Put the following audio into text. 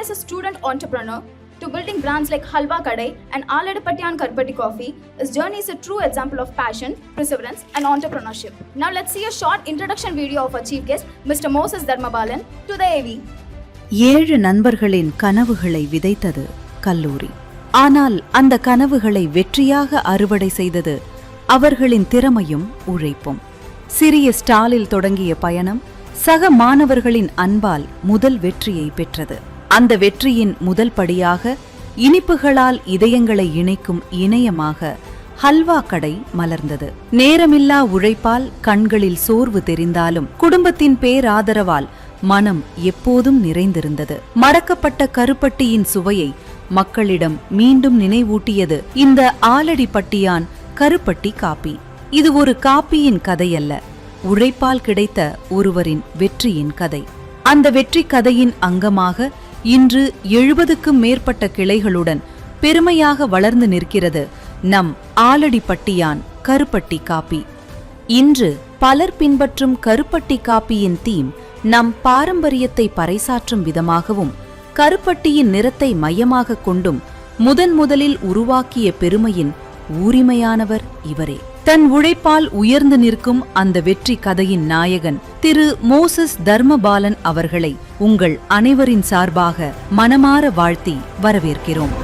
as a student entrepreneur to building brands like Halwa Kadai and Aladipattiyan Karupatti Coffee, his journey is a true example of passion, perseverance and entrepreneurship. Now let's see a short introduction video of our chief guest, Mr. Moses Dharmabalan, to the AV. 7 நண்பர்களின் கனவுகளை விதைத்தது கல்லூரி. ஆனால் அந்த கனவுகளை வெற்றியாக அறுவடை செய்தது அவர்களின் திறமையும் உழைப்பும். சிறிய ஸ்டாலில் தொடங்கிய பயணம் சக மாணவர்களின் அன்பால் முதல் வெற்றியை பெற்றது. அந்த வெற்றியின் முதல் படியாக இனிப்புகளால் இதயங்களை இணைக்கும் இணையமாக ஹல்வா கடை மலர்ந்தது. நேரமில்லா உழைப்பால் கண்களில் சோர்வு தெரிந்தாலும் குடும்பத்தின் பேராதரவால் மனம் எப்போதும் நிறைந்திருந்தது. மறக்கப்பட்ட கருப்பட்டியின் சுவையை மக்களிடம் மீண்டும் நினைவூட்டியது இந்த ஆலடிப்பட்டியான் கருப்பட்டி காப்பி. இது ஒரு காப்பியின் கதையல்ல, உழைப்பால் கிடைத்த ஒருவரின் வெற்றியின் கதை. அந்த வெற்றி கதையின் அங்கமாக இன்று 70க்கும் மேற்பட்ட கிளைகளுடன் பெருமையாக வளர்ந்து நிற்கிறது நம் ஆலடிப்பட்டியான் கருப்பட்டி காப்பி. இன்று பலர் பின்பற்றும் கருப்பட்டி காப்பியின் தீம் நம் பாரம்பரியத்தை பறைசாற்றும் விதமாகவும் கருப்பட்டியின் நிறத்தை மையமாக கொண்டும் முதலில் உருவாக்கிய பெருமையின் உரிமையானவர் இவரே. தன் உழைப்பால் உயர்ந்து நிற்கும் அந்த வெற்றி கதையின் நாயகன் திரு மோசஸ் தர்மபாலன் அவர்களை உங்கள் அனைவரின் சார்பாக மனமார வாழ்த்தி வரவேற்கிறோம்.